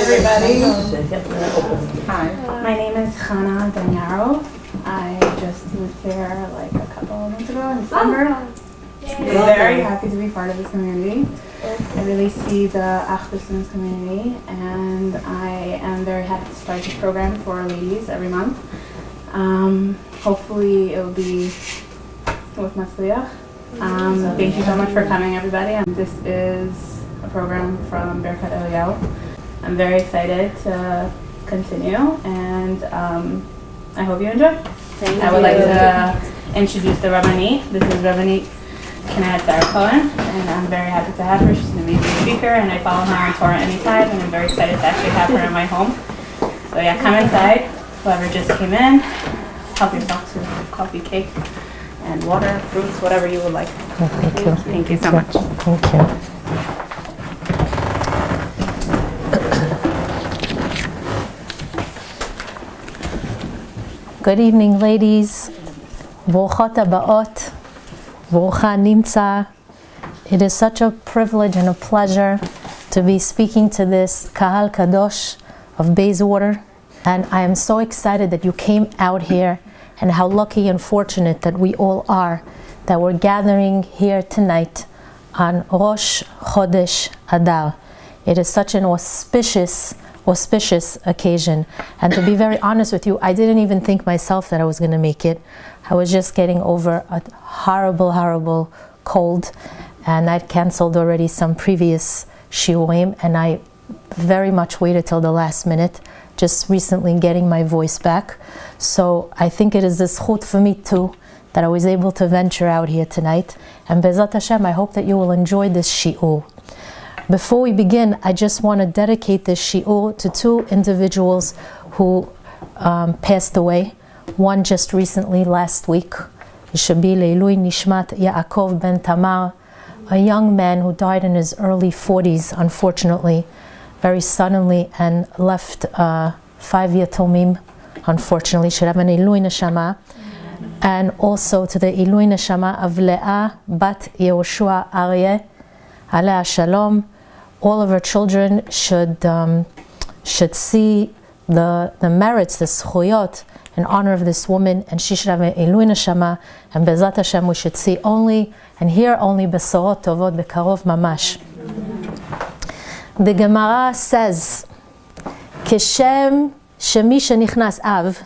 everybody. Hi, my name is Chana Danyaro. I just moved here like a couple of months ago in December. I'm very happy to be part of this community. I really see the Achdus in this community, and I am very happy to start this program for our ladies every month. Hopefully it will be with Matzliach. Thank you so much for coming, everybody. This is a program from Berkat Eliyahu. I'm very excited to continue, and I hope you enjoy. I would like to introduce the Rabanit. This is Rabanit K, Cohen, and I'm very happy to have her. She's an amazing speaker, and I follow her on Torah anytime, and I'm very excited to actually have her in my home. So yeah, come inside. Whoever just came in, help yourself to coffee, cake, and water, fruits, whatever you would like. Thank you. Thank you so much. Thank you. Good evening, ladies. Borchot habaot. Borcha nimtza. It is such a privilege and a pleasure to be speaking to this Kahal Kadosh of Bayswater. And I am so excited that you came out here, and how lucky and fortunate that we all are that we're gathering here tonight on Rosh Chodesh Adar. It is such an auspicious occasion. And to be very honest with you, I didn't even think myself that I was going to make it. I was just getting over a horrible cold, and I'd canceled already some previous shiurim, and I very much waited till the last minute, just recently getting my voice back. So I think it is this chut for me too, that I was able to venture out here tonight. And Bezat Hashem, I hope that you will enjoy this shiur. Before we begin, I just want to dedicate this shiur to two individuals who passed away. One just recently, last week. Yishabi Leilui Nishmat Yaakov ben Tamar, a young man who died in his early 40s, unfortunately, very suddenly, and left 5 yatomim, unfortunately. Should have an Ilui Neshama. And also to the Ilui Neshama of Leah Bat Yehoshua Aryeh, Aleh Shalom. All of our children should see the merits, the zchuyot, in honor of this woman, and she should have an Ilui Neshama, and Bezat Hashem we should see only and hear only besorot tovot bekarov mamash. The Gemara says, Keshem shemi shenichnas av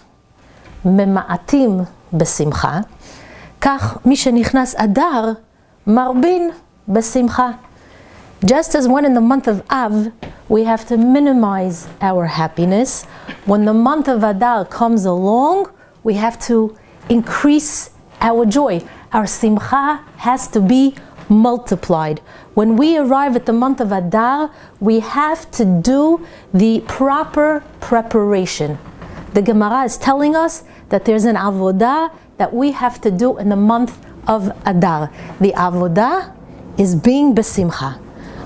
mema'atim besimcha, kach mi shenichnas Adar marbin besimcha. Just as when in the month of Av, we have to minimize our happiness, when the month of Adar comes along, we have to increase our joy. Our simcha has to be multiplied. When we arrive at the month of Adar, we have to do the proper preparation. The Gemara is telling us that there's an avodah that we have to do in the month of Adar. The avodah is being besimcha.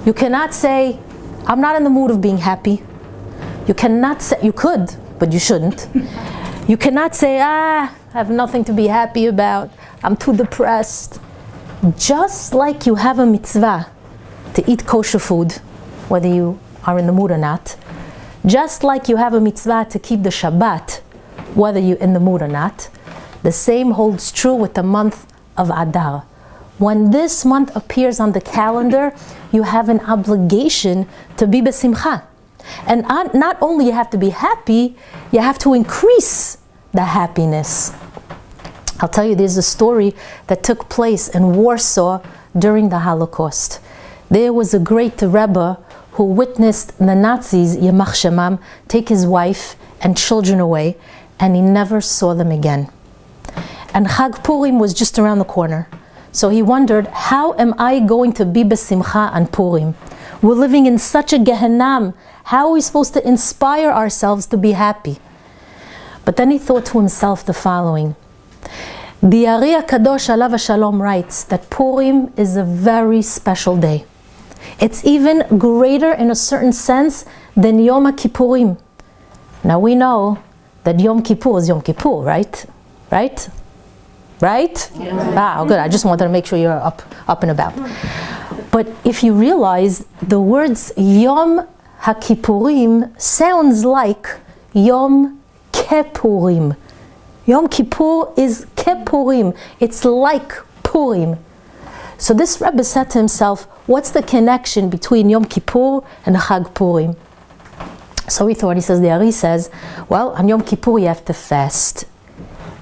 You cannot say, I'm not in the mood of being happy. You cannot say, you could, but you shouldn't. You cannot say, I have nothing to be happy about. I'm too depressed. Just like you have a mitzvah to eat kosher food, whether you are in the mood or not, just like you have a mitzvah to keep the Shabbat, whether you're in the mood or not, the same holds true with the month of Adar. When this month appears on the calendar, you have an obligation to be besimcha. And not only you have to be happy, you have to increase the happiness. I'll tell you, there's a story that took place in Warsaw during the Holocaust. There was a great Rebbe who witnessed the Nazis, Yamach Shemam, take his wife and children away, and he never saw them again. And Chag Purim was just around the corner. So he wondered, how am I going to be besimcha on Purim? We're living in such a Gehenna. How are we supposed to inspire ourselves to be happy? But then he thought to himself the following. The Ari Kadosh Alav Shalom writes that Purim is a very special day. It's even greater in a certain sense than Yom Kippurim. Now we know that Yom Kippur is Yom Kippur, right? Right? Right? Yeah. Good. I just wanted to make sure you're up and about. But if you realize the words Yom HaKippurim sounds like Yom Kippurim. Yom Kippur is Kippurim. It's like Purim. So this Rebbe said to himself, what's the connection between Yom Kippur and Chag Purim? So he thought, the Ari says, well, on Yom Kippur you have to fast.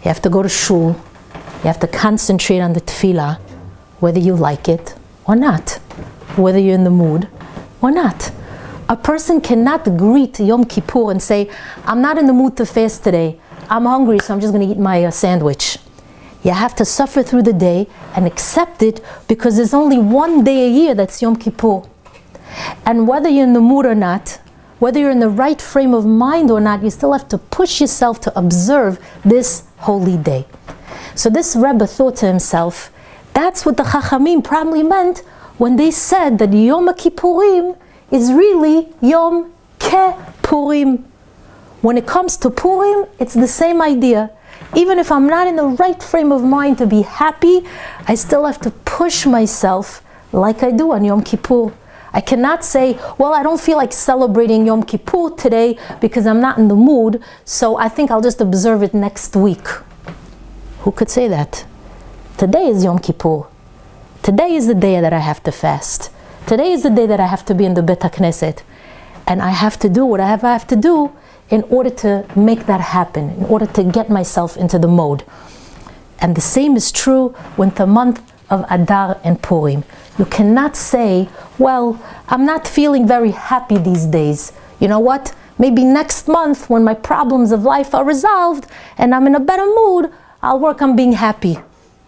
You have to go to shul. You have to concentrate on the tefillah, whether you like it or not, whether you're in the mood or not. A person cannot greet Yom Kippur and say, I'm not in the mood to fast today. I'm hungry, so I'm just going to eat my sandwich. You have to suffer through the day and accept it, because there's only one day a year that's Yom Kippur. And whether you're in the mood or not, whether you're in the right frame of mind or not, you still have to push yourself to observe this holy day. So this Rebbe thought to himself, that's what the Chachamim probably meant when they said that Yom Kippurim is really Yom Ke-Purim. When it comes to Purim, it's the same idea. Even if I'm not in the right frame of mind to be happy, I still have to push myself like I do on Yom Kippur. I cannot say, well, I don't feel like celebrating Yom Kippur today because I'm not in the mood, so I think I'll just observe it next week. Who could say that? Today is Yom Kippur. Today is the day that I have to fast. Today is the day that I have to be in the Bet HaKnesset. And I have to do whatever I have to do in order to make that happen, in order to get myself into the mode. And the same is true with the month of Adar and Purim. You cannot say, well, I'm not feeling very happy these days. You know what? Maybe next month when my problems of life are resolved and I'm in a better mood, I'll work on being happy.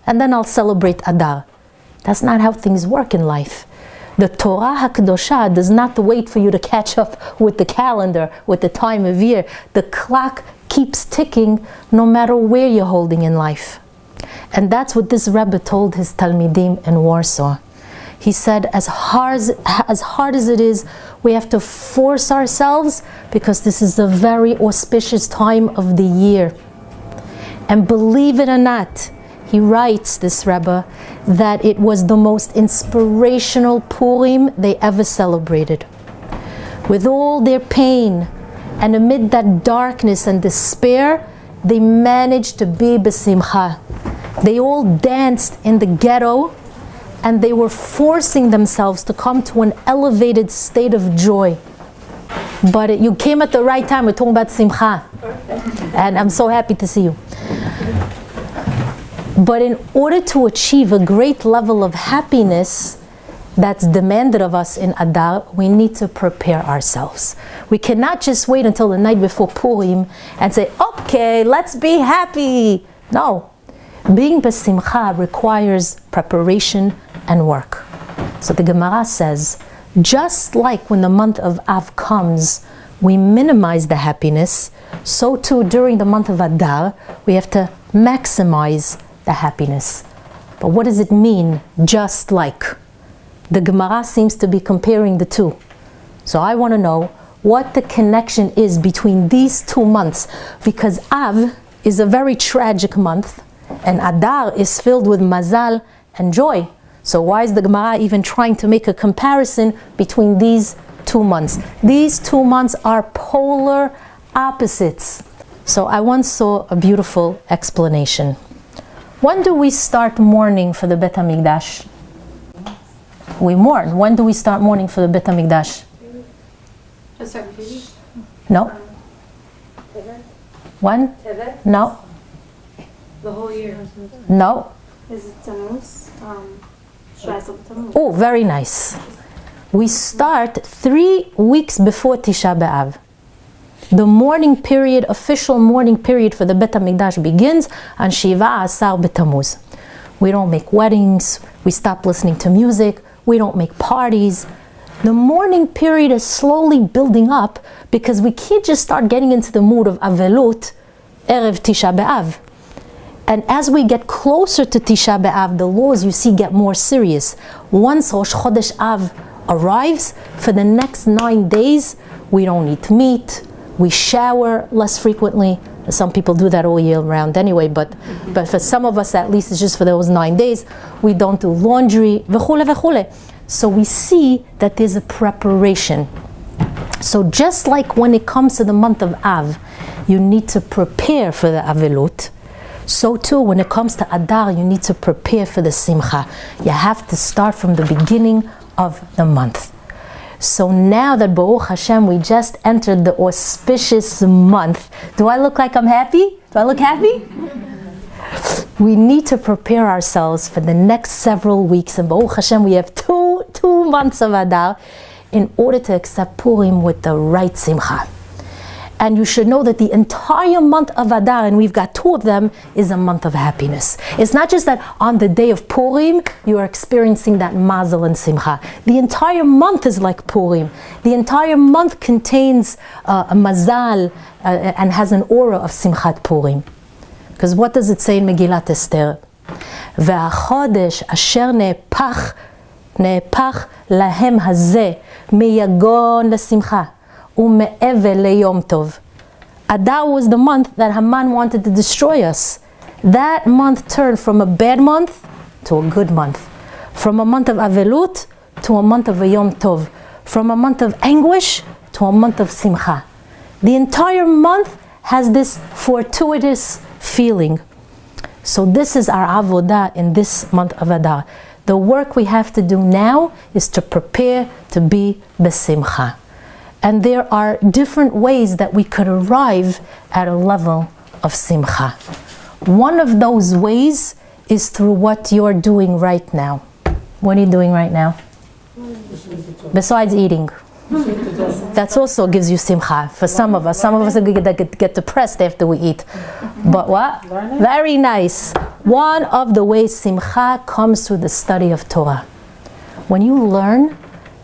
And then I'll celebrate Adar. That's not how things work in life. The Torah HaKadosha does not wait for you to catch up with the calendar, with the time of year. The clock keeps ticking no matter where you're holding in life. And that's what this Rebbe told his Talmidim in Warsaw. He said, as hard as it is, we have to force ourselves, because this is a very auspicious time of the year. And believe it or not, he writes, this Rebbe, that it was the most inspirational Purim they ever celebrated. With all their pain, and amid that darkness and despair, they managed to be besimcha. They all danced in the ghetto, and they were forcing themselves to come to an elevated state of joy. But you came at the right time. We're talking about simcha. And I'm so happy to see you. But in order to achieve a great level of happiness that's demanded of us in Adar, we need to prepare ourselves. We cannot just wait until the night before Purim and say, okay, let's be happy. No. Being besimcha requires preparation and work. So the Gemara says, just like when the month of Av comes, we minimize the happiness, so too during the month of Adar, we have to maximize the happiness. But what does it mean, just like? The Gemara seems to be comparing the two. So I want to know what the connection is between these 2 months, because Av is a very tragic month, and Adar is filled with mazal and joy. So why is the Gemara even trying to make a comparison between these 2 months? These 2 months are polar opposites. So I once saw a beautiful explanation. When do we start mourning for the Bet HaMikdash? We mourn. When do we start mourning for the Bet HaMikdash? No. When? No. The whole year. No. Is it Tammuz? Oh, very nice. We start 3 weeks before Tisha B'Av. The mourning period, official mourning period for the Bet HaMikdash begins on Shiva Asar B'Tammuz. We don't make weddings, we stop listening to music, we don't make parties. The mourning period is slowly building up because we can't just start getting into the mood of Avelut Erev Tisha B'Av. And as we get closer to Tisha B'Av, the laws you see get more serious. Once Rosh Chodesh Av arrives, for the next 9 days, we don't eat meat, we shower less frequently. Some people do that all year round anyway, but for some of us at least, it's just for those 9 days. We don't do laundry, v'chule v'chule. So we see that there's a preparation. So just like when it comes to the month of Av, you need to prepare for the Avelut, so too when it comes to Adar, you need to prepare for the Simcha. You have to start from the beginning of the month. So now that Baruch Hashem, we just entered the auspicious month. Do I look like I'm happy? Do I look happy? We need to prepare ourselves for the next several weeks. And Baruch Hashem, we have two months of Adar in order to accept Purim with the right Simcha. And you should know that the entire month of Adar, and we've got 2 of them, is a month of happiness. It's not just that on the day of Purim, you are experiencing that mazel and simcha. The entire month is like Purim. The entire month contains a mazal and has an aura of simchat Purim. Because what does it say in Megillat Esther? והחודש אשר נהפך להם הזה מיגון לשמחה. Adar was the month that Haman wanted to destroy us. That month turned from a bad month to a good month. From a month of Avelut to a month of Yom Tov. From a month of anguish to a month of Simcha. The entire month has this fortuitous feeling. So this is our avodah in this month of Adar. The work we have to do now is to prepare to be besimcha. And there are different ways that we could arrive at a level of simcha. One of those ways is through what you're doing right now. What are you doing right now? Besides eating. That also gives you simcha. For some of us get depressed after we eat. But what? Very nice. One of the ways simcha comes through the study of Torah. When you learn,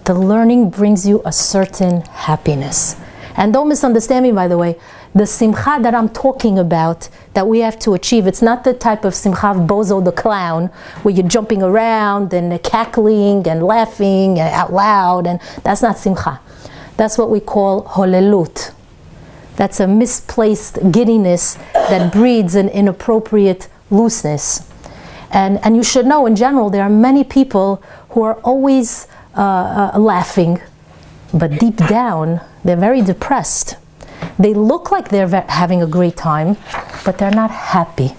the learning brings you a certain happiness. And don't misunderstand me, by the way. The simcha that I'm talking about, that we have to achieve, it's not the type of simcha of Bozo the clown, where you're jumping around and cackling and laughing out loud, and that's not simcha. That's what we call holelut. That's a misplaced giddiness that breeds an inappropriate looseness. And you should know, in general, there are many people who are always laughing, but deep down, they're very depressed. They look like they're having a great time, but they're not happy.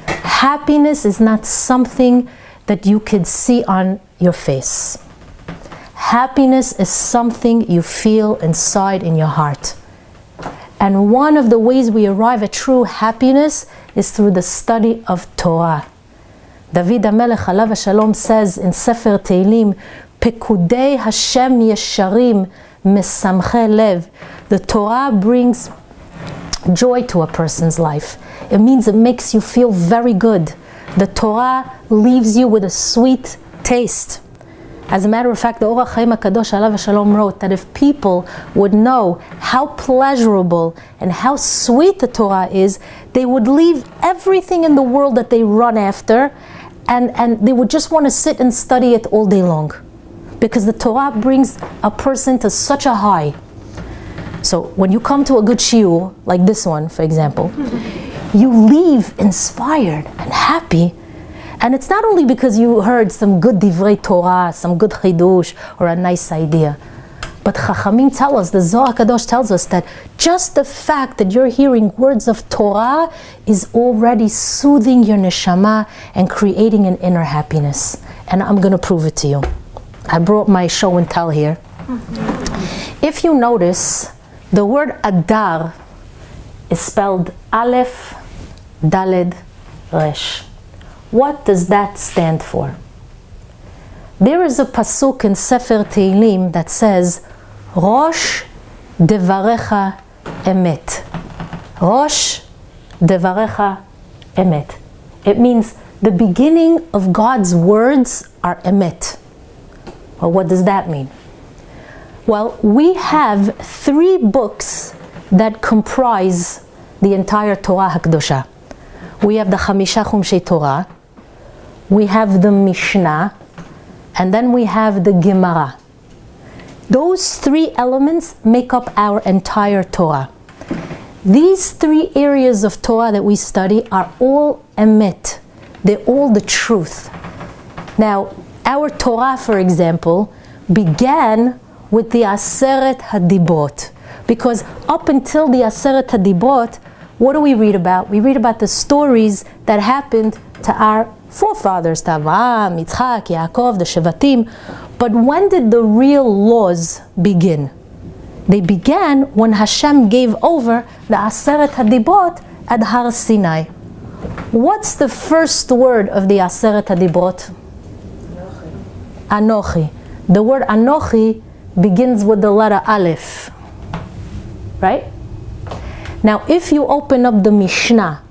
Happiness is not something that you could see on your face. Happiness is something you feel inside in your heart. And one of the ways we arrive at true happiness is through the study of Torah. David HaMelech Alav Shalom says in Sefer Tehillim, Pekudei Hashem Yesharim Mesamche Lev. The Torah brings joy to a person's life. It means it makes you feel very good. The Torah leaves you with a sweet taste. As a matter of fact, the Orach Chaim HaKadosh Alav Shalom wrote that if people would know how pleasurable and how sweet the Torah is, they would leave everything in the world that they run after, and they would just want to sit and study it all day long. Because the Torah brings a person to such a high. So when you come to a good shiur, like this one, for example, you leave inspired and happy. And it's not only because you heard some good divrei Torah, some good chidush, or a nice idea. But Chachamim tell us, the Zohar Kadosh tells us that just the fact that you're hearing words of Torah is already soothing your neshama and creating an inner happiness. And I'm going to prove it to you. I brought my show and tell here. If you notice, the word Adar is spelled Aleph, Daled, Resh. What does that stand for? There is a pasuk in Sefer Tehillim that says, Rosh Devarecha Emet. Rosh Devarecha Emet. It means the beginning of God's words are Emet. Well, what does that mean? Well, we have 3 books that comprise the entire Torah HaKdosha. We have the Chamisha Chumshei Torah, we have the Mishnah, and then we have the Gemara. Those 3 elements make up our entire Torah. These 3 areas of Torah that we study are all emet. They're all the truth. Now, our Torah, for example, began with the Aseret HaDibrot. Because up until the Aseret HaDibrot, what do we read about? We read about the stories that happened to our forefathers, to Avraham, Yitzchak, Yaakov, the Shevatim. But when did the real laws begin? They began when Hashem gave over the Aseret HaDibrot at Har Sinai. What's the first word of the Aseret HaDibrot? Anochi. The word Anochi begins with the letter Aleph. Right? Now, if you open up the Mishnah,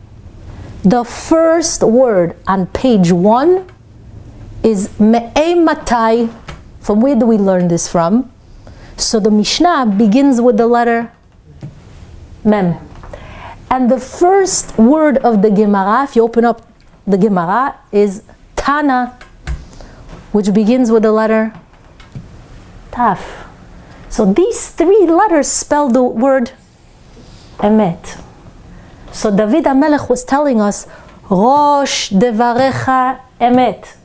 the first word on page 1 is Me'ei Matai. From where do we learn this from? So the Mishnah begins with the letter Mem. And the first word of the Gemara, if you open up the Gemara, is Tana, which begins with the letter Taf. So these 3 letters spell the word Emet. So David HaMelech was telling us, Rosh Devarecha Emet.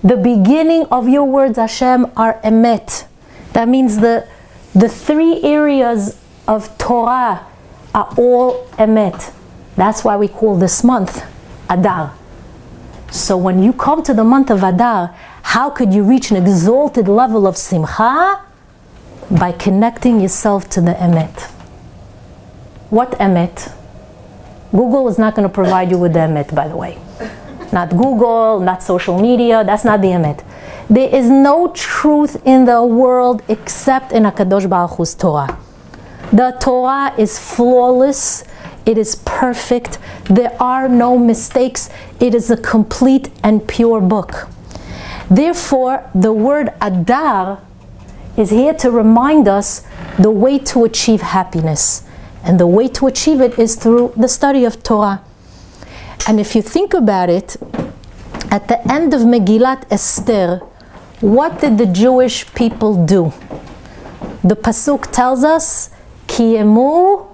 The beginning of your words, Hashem, are Emet. That means the 3 areas of Torah are all Emet. That's why we call this month Adar. So when you come to the month of Adar, how could you reach an exalted level of Simcha? By connecting yourself to the Emet. What Emet? Google is not going to provide you with the Emet, by the way. Not Google, not social media, that's not the Emet. There is no truth in the world except in HaKadosh Baruch Hu's Torah. The Torah is flawless, it is perfect, there are no mistakes, it is a complete and pure book. Therefore, the word Adar is here to remind us the way to achieve happiness. And the way to achieve it is through the study of Torah. And if you think about it, at the end of Megillat Esther, what did the Jewish people do? The Pasuk tells us, Kiyemu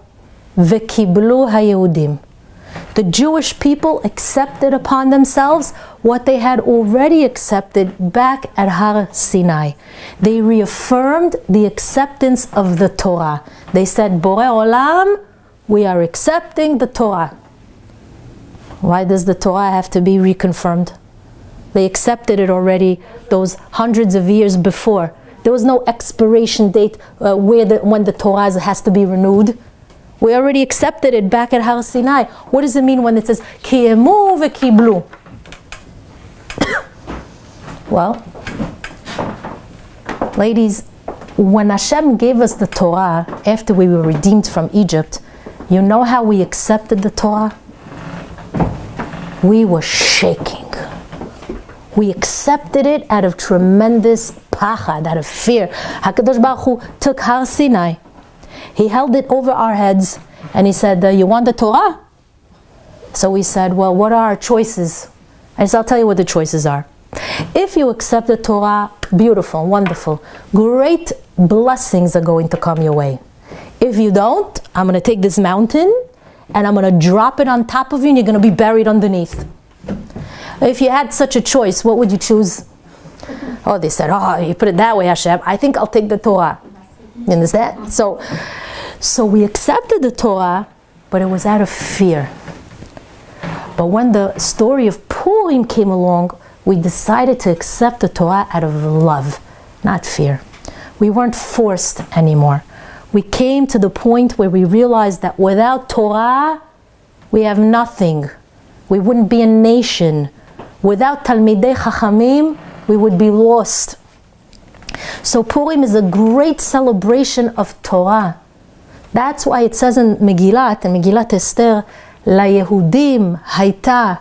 v'kiblu haYehudim. The Jewish people accepted upon themselves what they had already accepted back at Har Sinai. They reaffirmed the acceptance of the Torah. They said, Borei Olam, we are accepting the Torah. Why does the Torah have to be reconfirmed? They accepted it already those hundreds of years before. There was no expiration date when the Torah has to be renewed. We already accepted it back at Har Sinai. What does it mean when it says Kiyemu v'kiblu? Well, ladies, when Hashem gave us the Torah after we were redeemed from Egypt, you know how we accepted the Torah? We were shaking. We accepted it out of tremendous pachad, out of fear. HaKadosh Baruch Hu took Har Sinai. He held it over our heads and he said, you want the Torah? So we said, well, what are our choices? I said, I'll tell you what the choices are. If you accept the Torah, beautiful, wonderful, great blessings are going to come your way. If you don't, I'm going to take this mountain and I'm going to drop it on top of you and you're going to be buried underneath. If you had such a choice, what would you choose? Oh, they said, oh, you put it that way, Hashem. I think I'll take the Torah. You understand? So we accepted the Torah, but it was out of fear. But when the story of Purim came along, we decided to accept the Torah out of love, not fear. We weren't forced anymore. We came to the point where we realized that without Torah, we have nothing. We wouldn't be a nation. Without Talmidei Chachamim, we would be lost. So Purim is a great celebration of Torah. That's why it says in Megillat Esther, La Yehudim Haita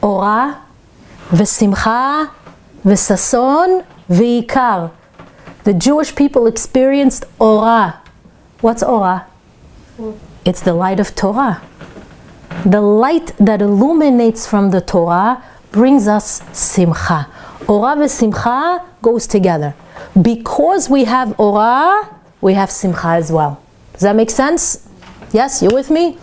Ora V'Simcha V'Sason V'Ikar. The Jewish people experienced Ora. What's Ora? It's the light of Torah. The light that illuminates from the Torah brings us Simcha. Ora v'Simcha goes together. Because we have Ora, we have Simcha as well. Does that make sense? Yes, you with me?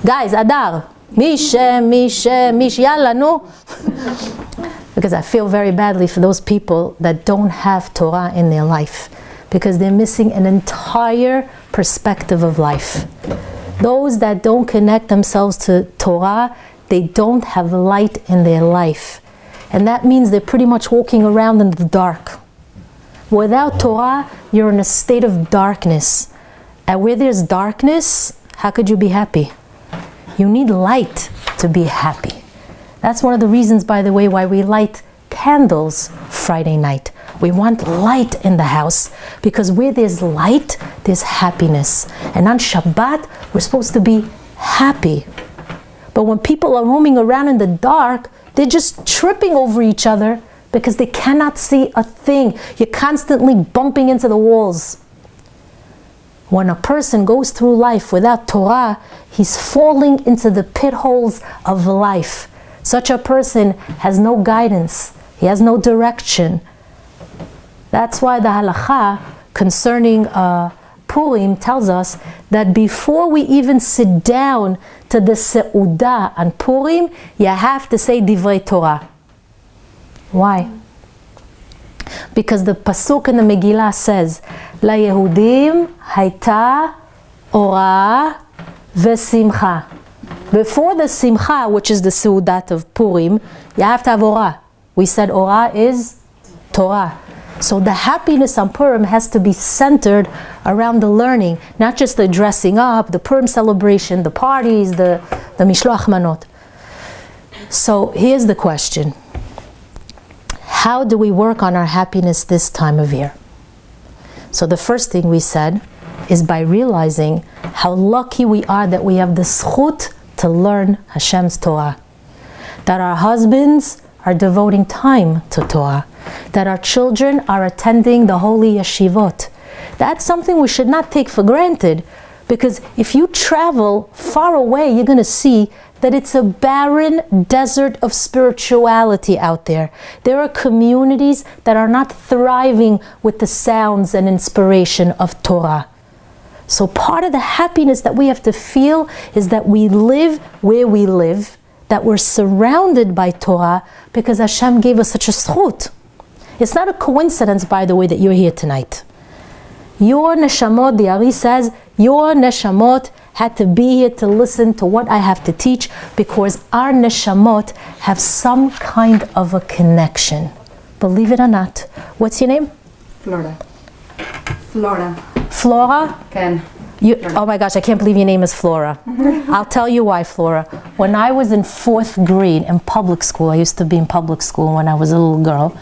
Guys, Adar. Mish, yalla, no? Because I feel very badly for those people that don't have Torah in their life. because they're missing an entire perspective of life. Those that don't connect themselves to Torah, they don't have light in their life. And that means they're pretty much walking around in the dark. Without Torah, you're in a state of darkness. And where there's darkness, how could you be happy? You need light to be happy. That's one of the reasons, by the way, why we light candles Friday night. We want light in the house, because where there's light, there's happiness. And on Shabbat, we're supposed to be happy. But when people are roaming around in the dark, they're just tripping over each other because they cannot see a thing. You're constantly bumping into the walls. When a person goes through life without Torah, he's falling into the pit holes of life. Such a person has no guidance. He has no direction. That's why the halakha concerning Purim tells us that before we even sit down to the Seudah on Purim, you have to say Divrei Torah. Why? Because the pasuk in the Megillah says, La Yehudim hayta ora vesimcha. Before the simcha, which is the Seudat of Purim, you have to have ora. We said ora is Torah. So the happiness on Purim has to be centered around the learning, not just the dressing up, the Purim celebration, the parties, the mishloach manot. So here's the question. How do we work on our happiness this time of year? So the first thing we said is by realizing how lucky we are that we have the zchut to learn Hashem's Torah. That our husbands are devoting time to Torah. That our children are attending the holy yeshivot. That's something we should not take for granted, because if you travel far away, you're going to see that it's a barren desert of spirituality out there. There are communities that are not thriving with the sounds and inspiration of Torah. So part of the happiness that we have to feel is that we live where we live, that we're surrounded by Torah, because Hashem gave us such a zchut. It's not a coincidence, by the way, that you're here tonight. Your neshamot, the Ari says, your neshamot had to be here to listen to what I have to teach, because our neshamot have some kind of a connection. Believe it or not. What's your name? Flora. Flora? Ken. Oh my gosh, I can't believe your name is Flora. I'll tell you why, Flora. When I was in 4th grade in public school, I used to be in public school when I was a little girl,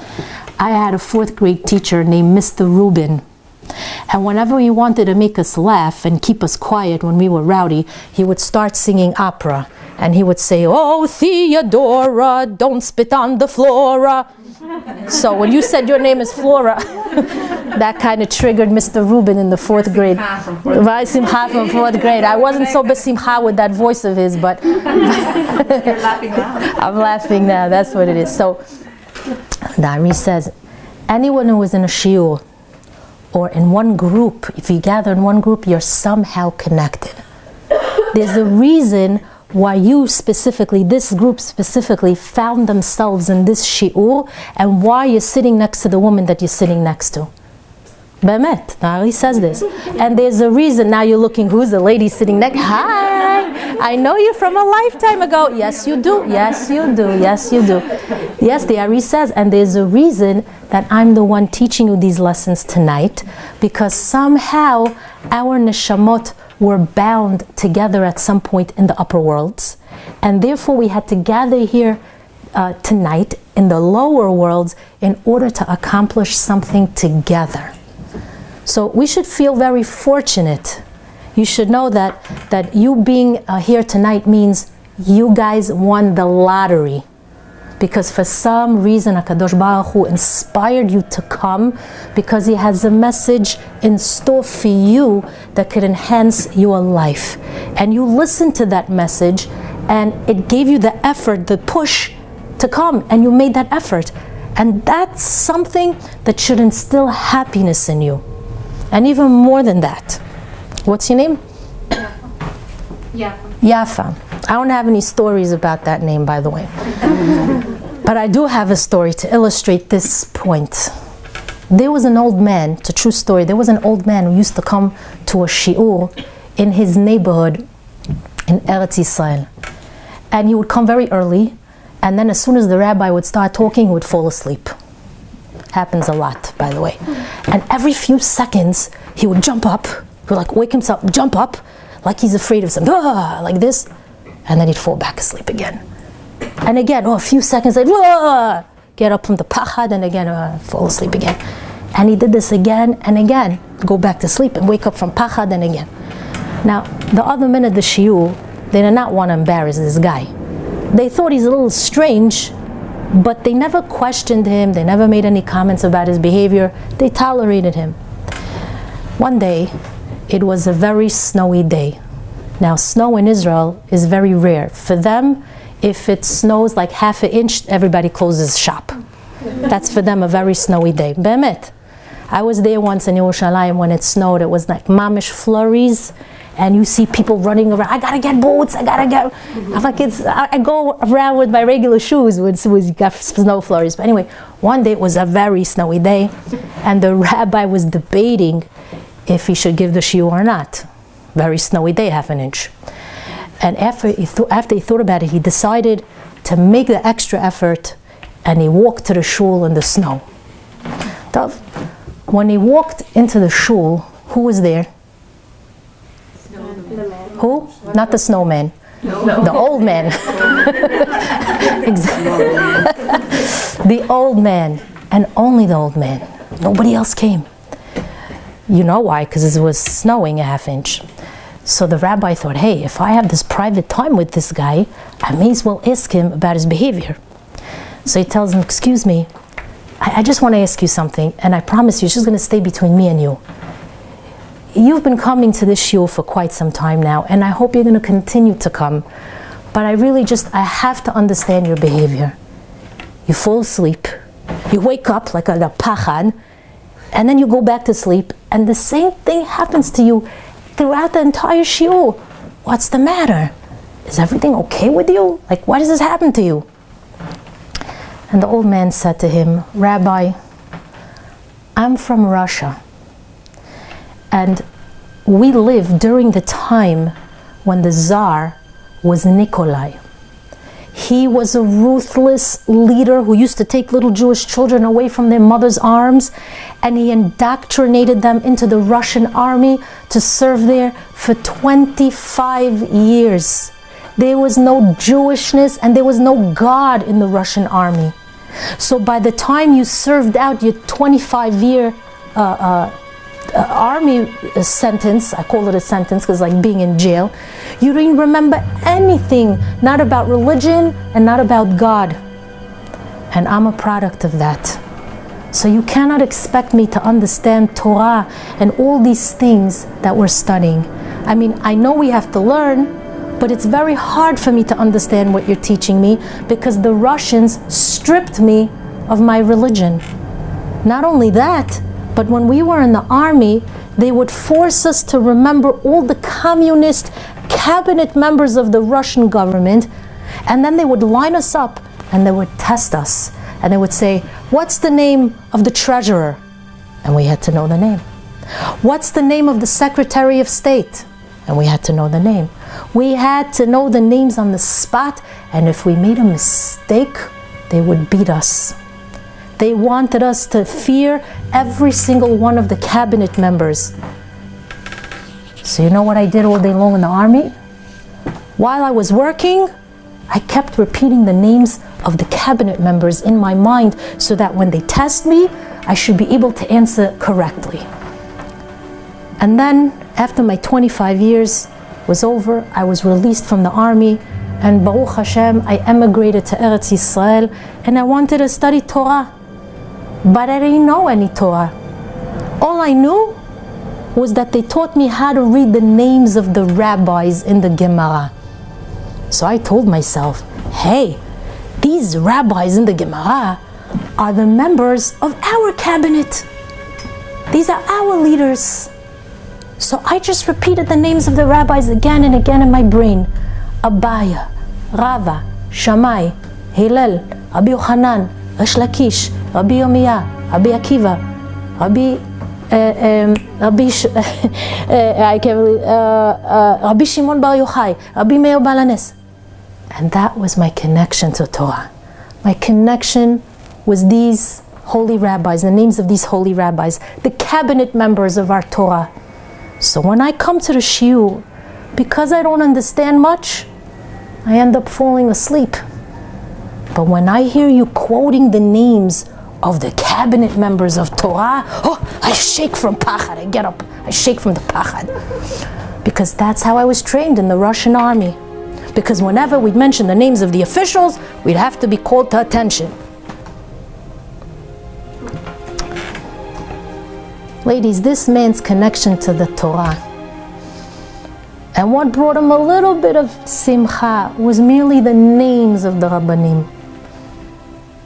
I had a 4th grade teacher named Mr. Rubin. And whenever he wanted to make us laugh and keep us quiet when we were rowdy, he would start singing opera. And he would say, "Oh, Theodora, don't spit on the flora." So when you said your name is Flora, that kind of triggered Mr. Rubin in the 4th grade. Simcha from 4th grade. I wasn't so besimcha with that voice of his, but You're laughing now. I'm laughing now. That's what it is. So the Ari says, anyone who is in a shiur or in one group, if you gather in one group, you're somehow connected. There's a reason why you specifically, this group specifically, found themselves in this shiur, and why you're sitting next to the woman that you're sitting next to. Bemet, Ari says this. And there's a reason. Now you're looking, who's the lady sitting next? Hi, I know you from a lifetime ago. Yes, you do. Yes, you do. Yes, you do. Yes, the Ari says, and there's a reason that I'm the one teaching you these lessons tonight, because somehow our neshamot were bound together at some point in the upper worlds, and therefore we had to gather here tonight in the lower worlds in order to accomplish something together. So we should feel very fortunate. You should know that you being here tonight means you guys won the lottery, because for some reason HaKadosh Baruch Hu inspired you to come, because He has a message in store for you that could enhance your life. And you listened to that message, and it gave you the effort, the push to come, and you made that effort. And that's something that should instill happiness in you. And even more than that. What's your name? Yafa. I don't have any stories about that name, by the way. But I do have a story to illustrate this point. There was an old man, it's a true story, there was an old man who used to come to a shiur in his neighborhood in Eretz Yisrael. And he would come very early, and then as soon as the rabbi would start talking, he would fall asleep. Happens a lot, by the way. And every few seconds, he would jump up, he would like wake himself, jump up, like he's afraid of something, like this, and then he'd fall back asleep again. And again, a few seconds, like, get up from the pachad, and again, fall asleep again. And he did this again and again, go back to sleep and wake up from pachad and again. Now, the other men at the shiur, they did not want to embarrass this guy. They thought he's a little strange, but they never questioned him, they never made any comments about his behavior, they tolerated him. One day, it was a very snowy day. Now, snow in Israel is very rare. For them, if it snows like half an inch, everybody closes shop. That's for them a very snowy day. Be'emet. I was there once in Yerushalayim when it snowed. It was like mamish flurries, and you see people running around. I gotta get boots. I go around with my regular shoes with snow flurries. But anyway, one day it was a very snowy day, and the rabbi was debating if he should give the shiur or not. Very snowy day, half an inch. And after he thought about it, he decided to make the extra effort, and he walked to the shul in the snow. When he walked into the shul, who was there? Who? Not the snowman. No. The old man. The old man, and only the old man. Nobody else came. You know why? Because it was snowing a half inch. So the rabbi thought, hey, if I have this private time with this guy, I may as well ask him about his behavior. So he tells him, excuse me, I just want to ask you something, and I promise you it's just going to stay between me and you. You've been coming to this shiur for quite some time now, and I hope you're going to continue to come. But I have to understand your behavior. You fall asleep, you wake up like a pachad, and then you go back to sleep, and the same thing happens to you throughout the entire shiur. What's the matter? Is everything okay with you? Like, why does this happen to you? And the old man said to him, Rabbi, I'm from Russia. And we lived during the time when the Tsar was Nikolai. He was a ruthless leader who used to take little Jewish children away from their mother's arms, and he indoctrinated them into the Russian army to serve there for 25 years. There was no Jewishness and there was no God in the Russian army. So by the time you served out your 25-year army sentence, I call it a sentence because like being in jail, you didn't remember anything, not about religion and not about God. And I'm a product of that. So you cannot expect me to understand Torah and all these things that we're studying. I mean, I know we have to learn, but it's very hard for me to understand what you're teaching me because the Russians stripped me of my religion. Not only that, but when we were in the army, they would force us to remember all the communist cabinet members of the Russian government, and then they would line us up and they would test us. And they would say, what's the name of the treasurer? And we had to know the name. What's the name of the Secretary of State? And we had to know the name. We had to know the names on the spot, and if we made a mistake, they would beat us. They wanted us to fear every single one of the cabinet members. So you know what I did all day long in the army? While I was working, I kept repeating the names of the cabinet members in my mind so that when they test me, I should be able to answer correctly. And then, after my 25 years was over, I was released from the army, and Baruch Hashem, I emigrated to Eretz Yisrael, and I wanted to study Torah. But I didn't know any Torah. All I knew was that they taught me how to read the names of the rabbis in the Gemara. So I told myself, hey, these rabbis in the Gemara are the members of our cabinet. These are our leaders. So I just repeated the names of the rabbis again and again in my brain. Abaya, Rava, Shammai, Hillel, Rabbi Yochanan, Resh Lakish, Rabbi Yirmiyah, Rabbi Akiva. Rabbi Shimon Bar Yochai, Rabbi Meir Baal HaNes. And that was my connection to Torah. My connection was these holy rabbis, the names of these holy rabbis, the cabinet members of our Torah. So when I come to the shiur, because I don't understand much, I end up falling asleep. But when I hear you quoting the names of the cabinet members of Torah, I shake from pachad. I get up, I shake from the pachad. Because that's how I was trained in the Russian army. Because whenever we'd mention the names of the officials, we'd have to be called to attention. Ladies, this man's connection to the Torah, and what brought him a little bit of simcha, was merely the names of the Rabbanim.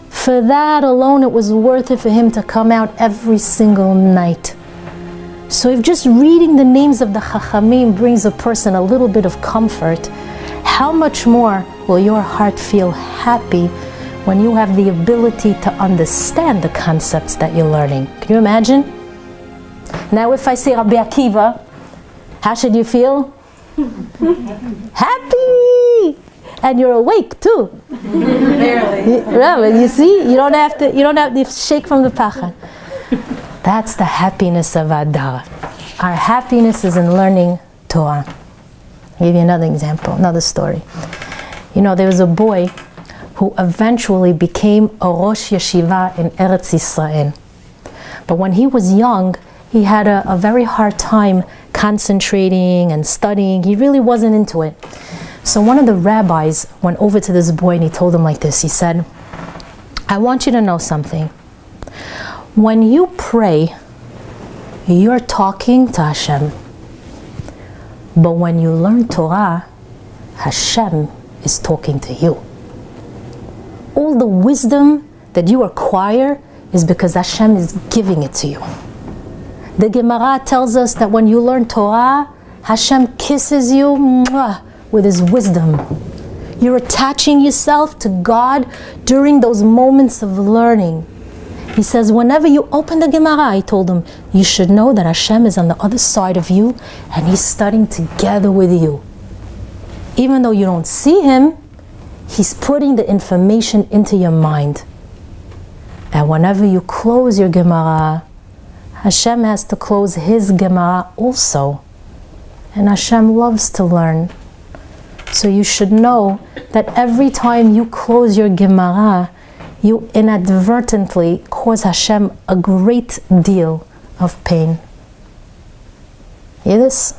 For that alone, it was worth it for him to come out every single night. So if just reading the names of the Chachamim brings a person a little bit of comfort, how much more will your heart feel happy when you have the ability to understand the concepts that you're learning? Can you imagine? Now if I say Rabbi Akiva, how should you feel? Happy! And you're awake too. Barely. Yeah, you see, you don't have to shake from the pachad. That's the happiness of Adar. Our happiness is in learning Torah. I'll give you another example, another story. You know, there was a boy who eventually became a Rosh Yeshiva in Eretz Yisrael. But when he was young, he had a very hard time concentrating and studying. He really wasn't into it. So one of the rabbis went over to this boy and he told him like this. He said, I want you to know something. When you pray, you're talking to Hashem. But when you learn Torah, Hashem is talking to you. All the wisdom that you acquire is because Hashem is giving it to you. The Gemara tells us that when you learn Torah, Hashem kisses you with His wisdom. You're attaching yourself to God during those moments of learning. He says, whenever you open the Gemara, I told him, you should know that Hashem is on the other side of you and He's studying together with you. Even though you don't see Him, He's putting the information into your mind. And whenever you close your Gemara, Hashem has to close His Gemara also. And Hashem loves to learn. So you should know that every time you close your Gemara, you inadvertently cause Hashem a great deal of pain. Hear this?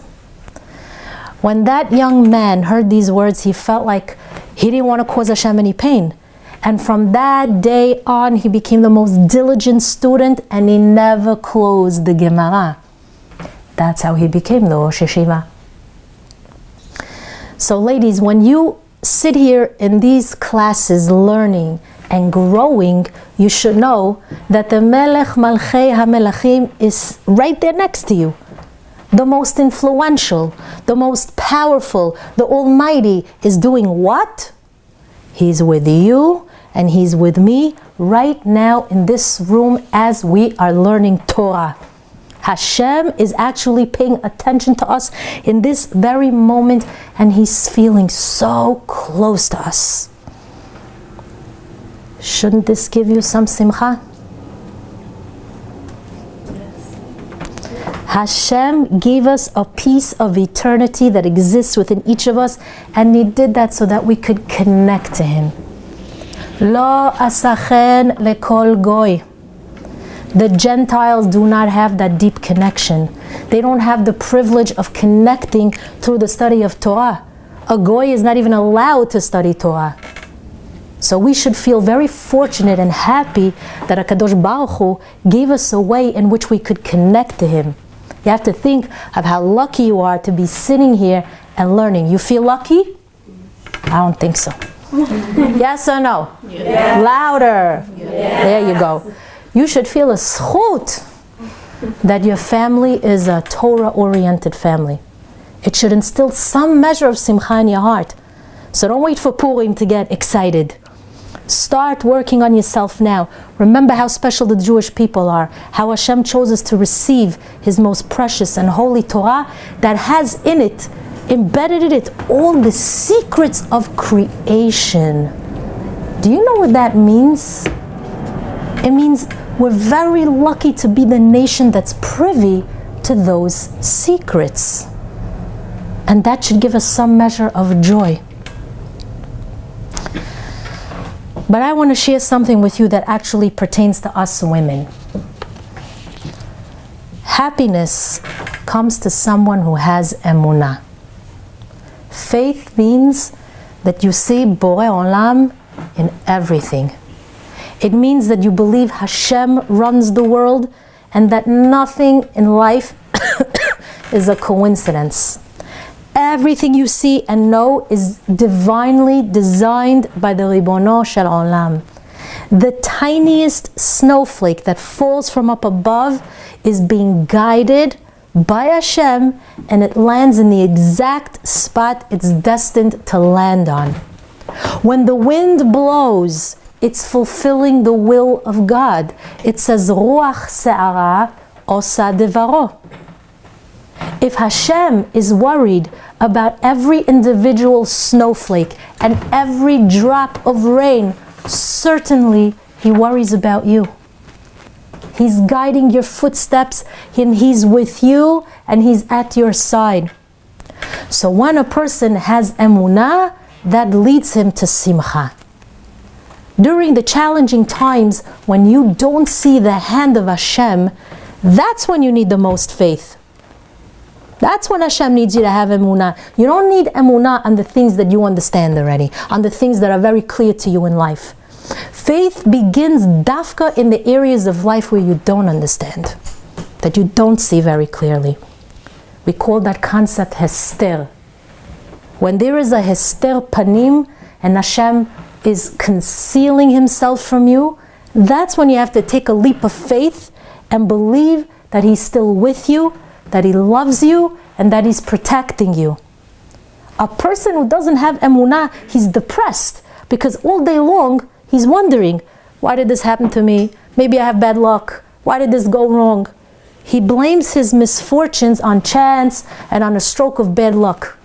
When that young man heard these words, he felt like he didn't want to cause Hashem any pain. And from that day on, he became the most diligent student and he never closed the Gemara. That's how he became the Rosh Yeshiva. So ladies, when you sit here in these classes learning and growing, you should know that the Melech Malchei HaMelachim is right there next to you. The most influential, the most powerful, the Almighty is doing what? He's with you and He's with me right now in this room as we are learning Torah. Hashem is actually paying attention to us in this very moment and He's feeling so close to us. Shouldn't this give you some simcha? Yes. Hashem gave us a piece of eternity that exists within each of us, and He did that so that we could connect to Him. Lo asachen lekol goy. The Gentiles do not have that deep connection. They don't have the privilege of connecting through the study of Torah. A goy is not even allowed to study Torah. So we should feel very fortunate and happy that HaKadosh Baruch Hu gave us a way in which we could connect to Him. You have to think of how lucky you are to be sitting here and learning. You feel lucky? I don't think so. Yes or no? Yeah. Louder. Yeah. There you go. You should feel a schut that your family is a Torah-oriented family. It should instill some measure of simcha in your heart. So don't wait for Purim to get excited. Start working on yourself now. Remember how special the Jewish people are, how Hashem chose us to receive His most precious and holy Torah that has in it, embedded in it, all the secrets of creation. Do you know what that means? It means we're very lucky to be the nation that's privy to those secrets. And that should give us some measure of joy. But I want to share something with you that actually pertains to us women. Happiness comes to someone who has emunah. Faith means that you see Borei Olam in everything. It means that you believe Hashem runs the world and that nothing in life is a coincidence. Everything you see and know is divinely designed by the Ribono Shel Olam. The tiniest snowflake that falls from up above is being guided by Hashem, and it lands in the exact spot it's destined to land on. When the wind blows, it's fulfilling the will of God. It says, Ruach Se'ara Osa Devaro. If Hashem is worried about every individual snowflake and every drop of rain, certainly He worries about you. He's guiding your footsteps, and He's with you, and He's at your side. So when a person has emunah, that leads him to simcha. During the challenging times when you don't see the hand of Hashem, that's when you need the most faith. That's when Hashem needs you to have emunah. You don't need emunah on the things that you understand already, on the things that are very clear to you in life. Faith begins dafka in the areas of life where you don't understand, that you don't see very clearly. We call that concept hester. When there is a hester panim and Hashem is concealing Himself from you, that's when you have to take a leap of faith and believe that He's still with you, that He loves you, and that He's protecting you. A person who doesn't have emunah, he's depressed because all day long he's wondering, why did this happen to me? Maybe I have bad luck. Why did this go wrong? He blames his misfortunes on chance and on a stroke of bad luck.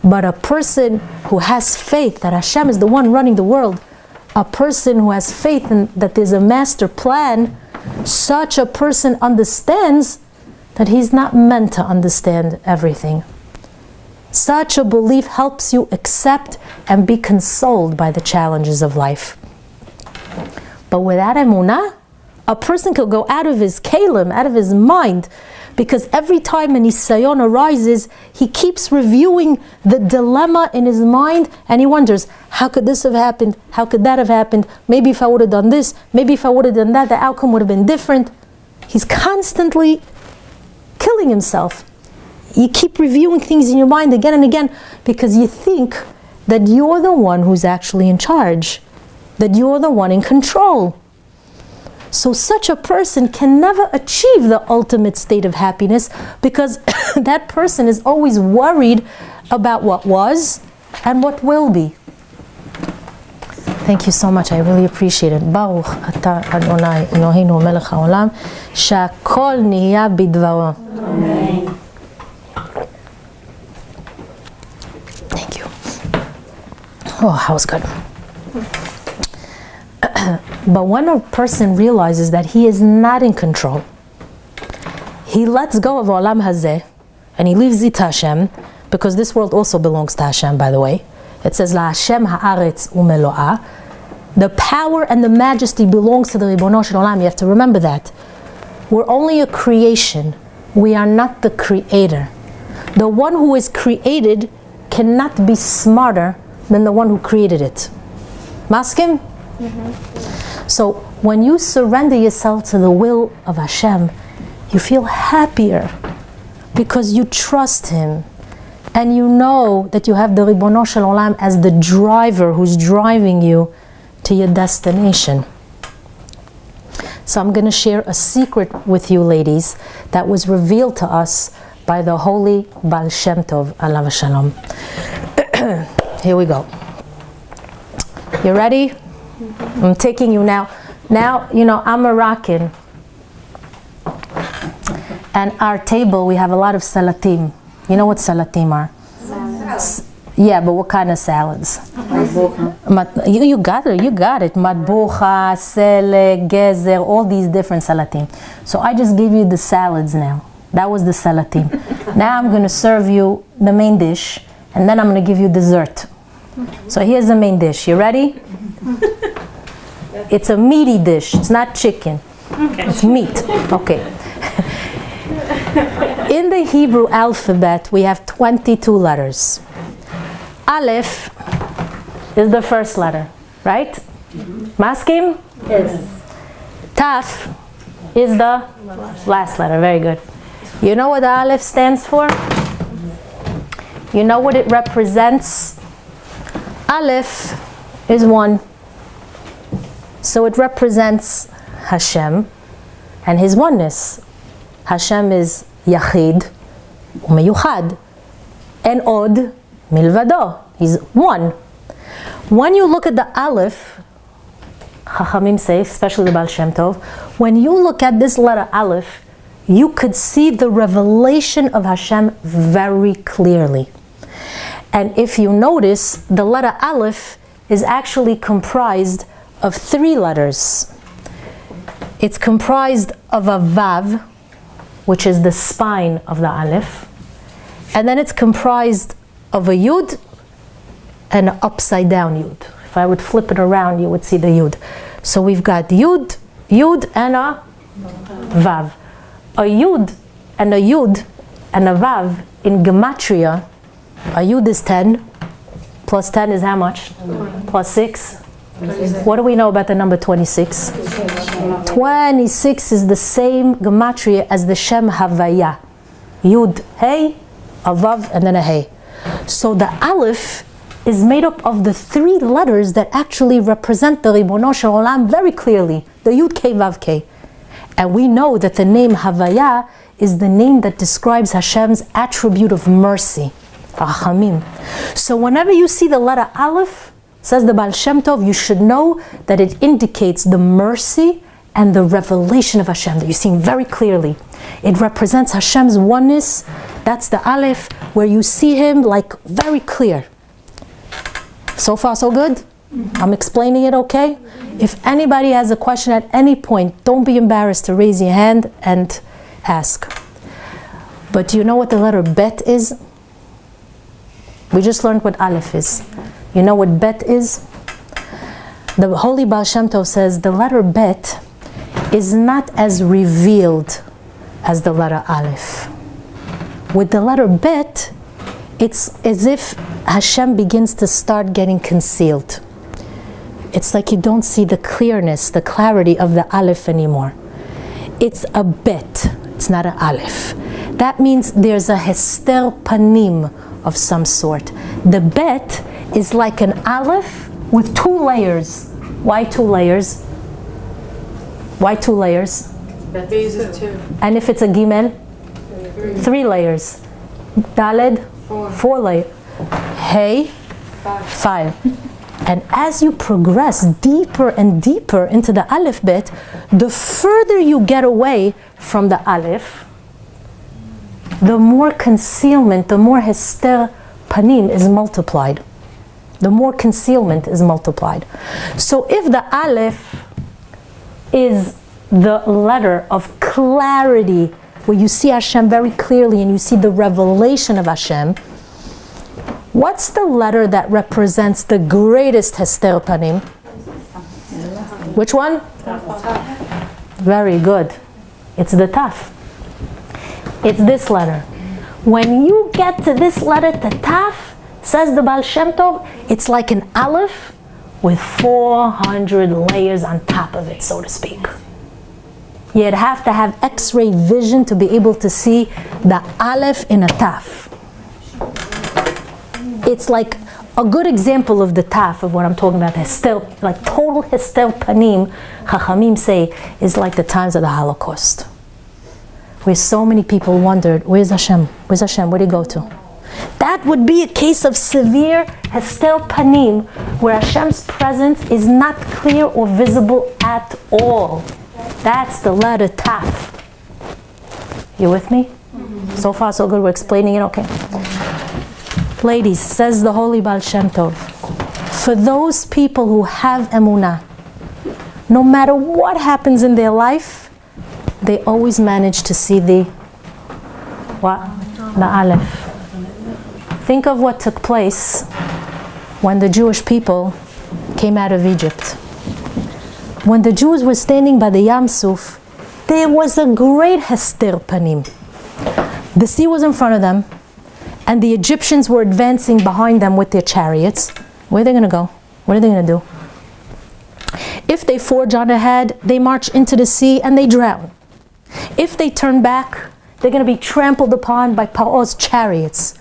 But a person who has faith that Hashem is the one running the world, a person who has faith in that there's a master plan, such a person understands that he's not meant to understand everything. Such a belief helps you accept and be consoled by the challenges of life. But without emunah, a person could go out of his kalim, out of his mind, because every time an isayon arises, he keeps reviewing the dilemma in his mind, and he wonders, how could this have happened? How could that have happened? Maybe if I would have done this, maybe if I would have done that, the outcome would have been different. He's constantly killing himself. You keep reviewing things in your mind again and again because you think that you're the one who's actually in charge, that you're the one in control. So such a person can never achieve the ultimate state of happiness because that person is always worried about what was and what will be. Thank you so much. I really appreciate it. Baruch atah Adonai Eloheinu melech haolam shakol niya bidvaro. Amen. Thank you. Oh, that was good. But when a person realizes that he is not in control, he lets go of Olam Hazeh and he leaves it to Hashem, because this world also belongs to Hashem, by the way. It says, La Hashem ha'aretz u'melo'ah. The power and the majesty belongs to the Ribono Shel Olam. You have to remember that. We're only a creation. We are not the creator. The one who is created cannot be smarter than the one who created it. Maskim? Mm-hmm. So when you surrender yourself to the will of Hashem, you feel happier because you trust Him. And you know that you have the Ribono Shel Olam as the driver who's driving you to your destination. So I'm going to share a secret with you ladies that was revealed to us by the holy Baal Shem Tov, alav shalom. Here we go. You ready? I'm taking you now. Now, you know, I'm Moroccan. And our table, we have a lot of salatim. You know what salatim are? Yeah, but what kind of salads? You got it, you got it. Matbucha, selek, gezer, all these different salatim. So I just gave you the salads now. That was the salatim. Now I'm going to serve you the main dish, and then I'm going to give you dessert. So here's the main dish. You ready? It's a meaty dish. It's not chicken. It's meat. Okay. In the Hebrew alphabet, we have 22 letters. Aleph is the first letter, right? Maskim? Yes. Taf is the last letter. Very good. You know what the Aleph stands for? You know what it represents? Aleph is one. So it represents Hashem and His oneness. Hashem is Yachid, Umeyuchad, and Od, Milvado. He's one. When you look at the Aleph, Chachamim say, especially the Baal Shem Tov, when you look at this letter Aleph, you could see the revelation of Hashem very clearly. And if you notice, the letter Aleph is actually comprised of 3 letters. It's comprised of a Vav, which is the spine of the Aleph, and then it's comprised of a Yud and an upside down Yud. If I would flip it around, you would see the Yud. So we've got Yud, Yud, and a Vav. A Yud and a Yud and a Vav in Gematria, a Yud is 10, plus 10 is how much? 20. Plus 6? 26. What do we know about the number 26? 26 is the same Gematria as the Shem Havaya. Yud, Hey, a Vav, and then a Hey. So the Aleph is made up of the 3 letters that actually represent the Ribono Shel Olam very clearly. The Yud K Vav K. And we know that the name Havaya is the name that describes Hashem's attribute of mercy, Rachamim. So whenever you see the letter Aleph, says the Baal Shem Tov, you should know that it indicates the mercy and the revelation of Hashem that you're seeing very clearly. It represents Hashem's oneness. That's the Aleph, where you see Him like very clear. So far, so good? I'm explaining it okay? If anybody has a question at any point, don't be embarrassed to raise your hand and ask. But do you know what the letter Bet is? We just learned what Aleph is. You know what Bet is? The Holy Baal Shem Tov says the letter Bet is not as revealed as the letter Aleph. With the letter Bet, it's as if Hashem begins to start getting concealed. It's like you don't see the clearness, the clarity of the Aleph anymore. It's a Bet, it's not an Aleph. That means there's a Hester Panim of some sort. The Bet is like an Aleph with 2 layers. Why 2 layers? Why 2 layers? Bet is 2. And if it's a Gimel? 3 layers. Daled? 4 layers. Hey? 5. And as you progress deeper and deeper into the Aleph Bet, the further you get away from the Aleph, the more concealment, the more Hester Panim is multiplied. The more concealment is multiplied. So if the Aleph is the letter of clarity, where you see Hashem very clearly and you see the revelation of Hashem, what's the letter that represents the greatest Hester Panim? Which one? Very good. It's the Taf. It's this letter. When you get to this letter, the Taf, says the Baal Shem Tov, it's like an Aleph with 400 layers on top of it, so to speak. You'd have to have X-ray vision to be able to see the Aleph in a Taf. It's like a good example of the Taf, of what I'm talking about, Hester, like total Hester Panim, Chachamim say, is like the times of the Holocaust, where so many people wondered, where's Hashem? Where's Hashem? Where'd He go to? That would be a case of severe Hester Panim, where Hashem's presence is not clear or visible at all. That's the letter Taf. You with me? So far so good, we're explaining it, okay. Ladies, says the Holy Baal Shem Tov, for those people who have emunah, no matter what happens in their life, they always manage to see the what? The Aleph. Think of what took place when the Jewish people came out of Egypt. When the Jews were standing by the Yam Suf, there was a great Hester Panim. The sea was in front of them, and the Egyptians were advancing behind them with their chariots. Where are they going to go? What are they going to do? If they forge on ahead, they march into the sea and they drown. If they turn back, they're going to be trampled upon by Paro's chariots.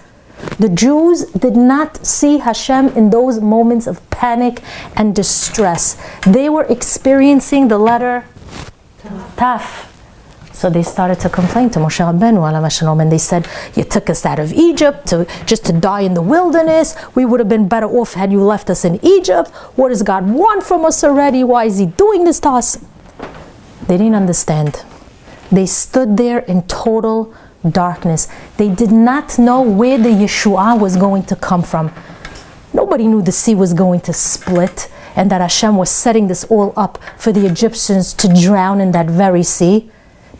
The Jews did not see Hashem in those moments of panic and distress. They were experiencing the letter Taf. So they started to complain to Moshe Rabbeinu alav shalom, and they said, you took us out of Egypt just to die in the wilderness. We would have been better off had you left us in Egypt. What does God want from us already? Why is He doing this to us? They didn't understand. They stood there in total darkness. They did not know where the Yeshua was going to come from. Nobody knew the sea was going to split and that Hashem was setting this all up for the Egyptians to drown in that very sea.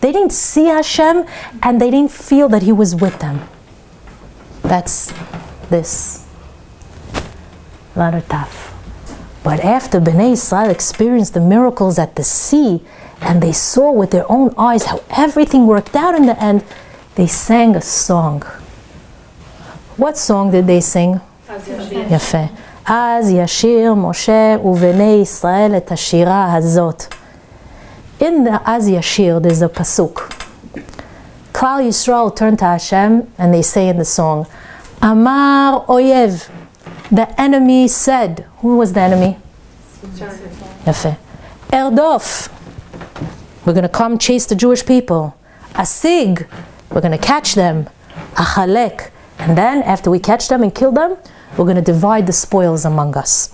They didn't see Hashem and they didn't feel that He was with them. That's this. Letter Taf. But after Bnei Israel experienced the miracles at the sea, and they saw with their own eyes how everything worked out in the end, they sang a song. What song did they sing? Yafeh. Az yashir Moshe u'Bnei Israel et hashira hazot. In the Az Yashir, there's a pasuk. Klal Yisrael turn to Hashem and they say in the song, Amar Oyev, the enemy said. Who was the enemy? Yafeh. Erdof, we're going to come chase the Jewish people. Asig, we're going to catch them. Achalek, and then after we catch them and kill them, we're going to divide the spoils among us.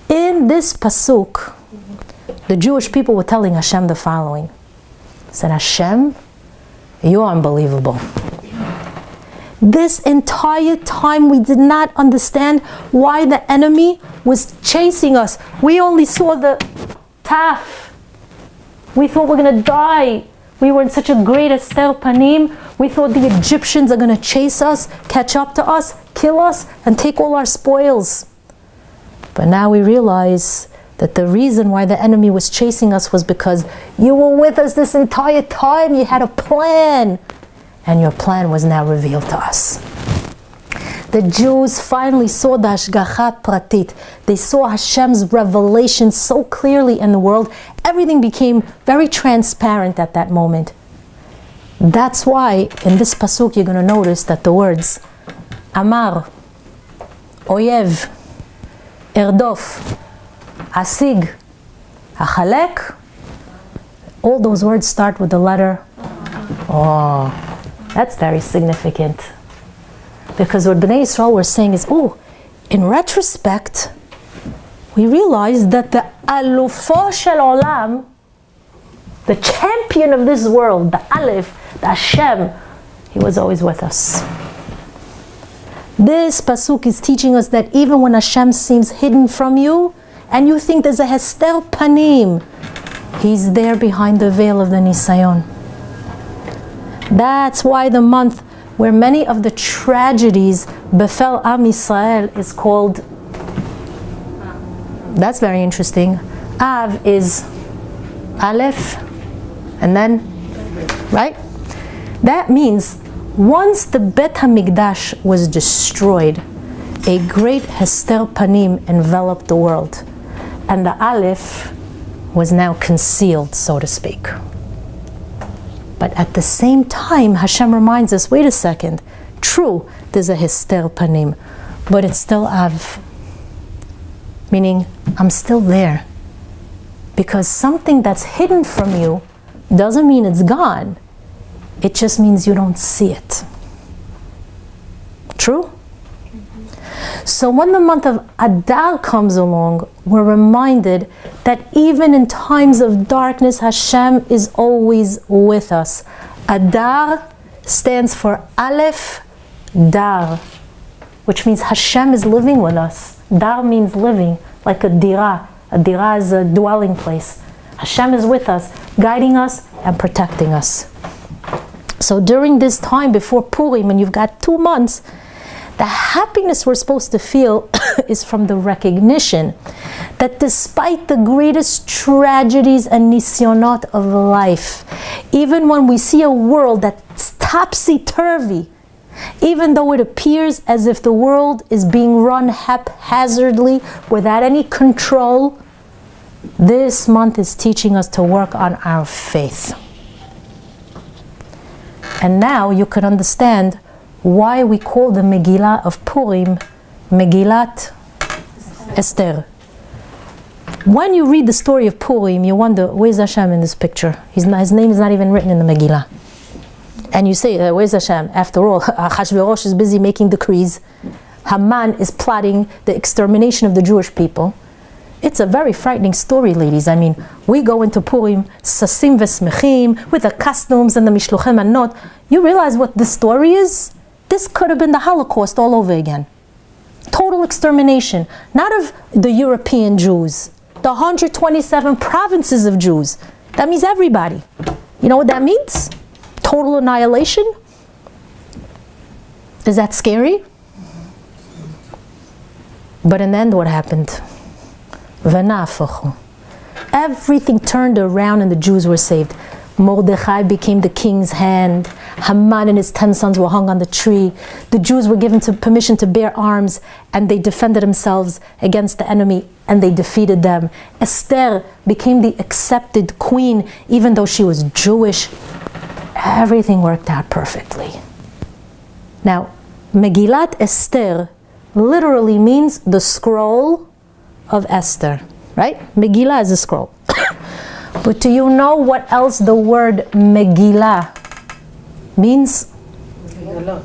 In this pasuk, the Jewish people were telling Hashem the following. They said, Hashem, you're unbelievable. This entire time we did not understand why the enemy was chasing us. We only saw the Taf. We thought we're going to die. We were in such a great Hester Panim. We thought the Egyptians are going to chase us, catch up to us, kill us, and take all our spoils. But now we realize that the reason why the enemy was chasing us was because you were with us this entire time. You had a plan. And your plan was now revealed to us. The Jews finally saw the Hashgacha Pratit. They saw Hashem's revelation so clearly in the world. Everything became very transparent at that moment. That's why in this pasuk you're going to notice that the words Amar, Oyev, Erdof, Asig, Achalek, all those words start with the letter Oh. That's very significant. Because what Bnei Israel were saying is, in retrospect, we realized that the Alufo Shel Olam, the champion of this world, the Aleph, the Hashem, He was always with us. This pasuk is teaching us that even when Hashem seems hidden from you, and you think there's a Hester Panim, He's there behind the veil of the Nisayon. That's why the month where many of the tragedies befell Am Yisrael is called, that's very interesting. Av is Aleph, and then, right? That means once the Bet HaMikdash was destroyed, a great Hester Panim enveloped the world, and the Aleph was now concealed, so to speak. But at the same time, Hashem reminds us, wait a second, true, there's a Hester Panim, but it's still Av. Meaning, I'm still there. Because something that's hidden from you doesn't mean it's gone. It just means you don't see it. So when the month of Adar comes along, we're reminded that even in times of darkness, Hashem is always with us. Adar stands for Aleph Dar, which means Hashem is living with us. Dar means living, like a dira. A dira is a dwelling place. Hashem is with us, guiding us and protecting us. So during this time before Purim, when you've got 2 months, the happiness we're supposed to feel is from the recognition that despite the greatest tragedies and nisyonot of life, even when we see a world that's topsy-turvy, even though it appears as if the world is being run haphazardly without any control, this month is teaching us to work on our faith. And now you can understand why we call the Megillah of Purim Megillat Esther. When you read the story of Purim, you wonder, where's Hashem in this picture? His name is not even written in the Megillah. And you say, where's Hashem? After all, Achashverosh is busy making decrees. Haman is plotting the extermination of the Jewish people. It's a very frightening story, ladies. I mean, we go into Purim, sasim vesmechim, with the costumes and the mishluchem manot. You realize what this story is? This could have been the Holocaust all over again. Total extermination, not of the European Jews, the 127 provinces of Jews. That means everybody. You know what that means? Total annihilation? Is that scary? But in the end, what happened? Everything turned around and the Jews were saved. Mordechai became the king's hand. Haman and his 10 sons were hung on the tree. The Jews were given permission to bear arms, and they defended themselves against the enemy, and they defeated them. Esther became the accepted queen, even though she was Jewish. Everything worked out perfectly. Now, Megillat Esther literally means the scroll of Esther, right? Megillah is a scroll. But do you know what else the word Megillah means? Megalot.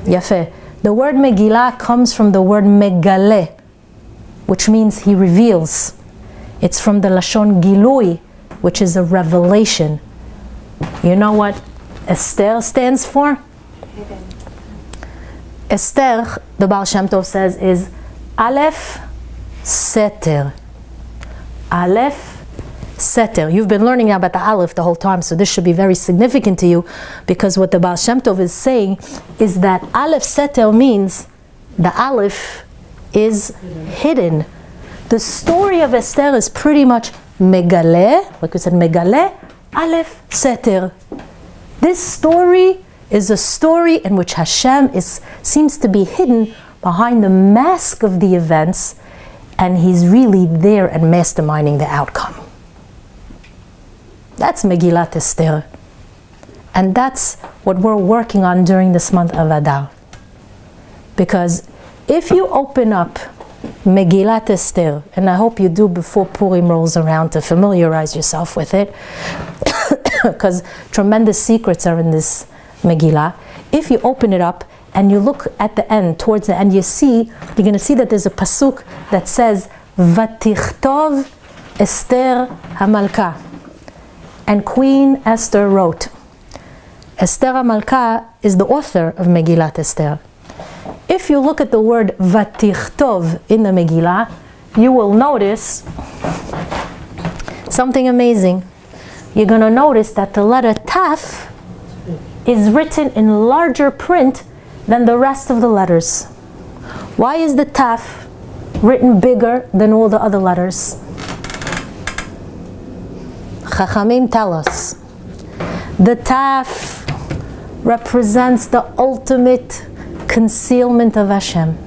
Yafeh. The word Megillah comes from the word Megale, which means he reveals. It's from the Lashon Gilui, which is a revelation. You know what Esther stands for? Hidden. Esther, the Baal Shem Tov says, is Aleph Seter. Aleph Seter. You've been learning now about the Aleph the whole time, so this should be very significant to you, because what the Baal Shem Tov is saying is that Aleph Seter means the Aleph is hidden. The story of Esther is pretty much Megale, like we said, Megale, Aleph Seter. This story is a story in which Hashem seems to be hidden behind the mask of the events, and he's really there and masterminding the outcome. That's Megillat Esther. And that's what we're working on during this month of Adar. Because if you open up Megillat Esther, and I hope you do before Purim rolls around to familiarize yourself with it, because tremendous secrets are in this Megillah. If you open it up and you look at the end, towards the end, you're going to see that there's a pasuk that says, Vatichtov Esther HaMalka. And Queen Esther wrote. Esther HaMalka is the author of Megillat Esther. If you look at the word Vatichtov in the Megillah, you will notice something amazing. You're going to notice that the letter Taf is written in larger print than the rest of the letters. Why is the Taf written bigger than all the other letters? Chachamim tell us. The Taf represents the ultimate concealment of Hashem.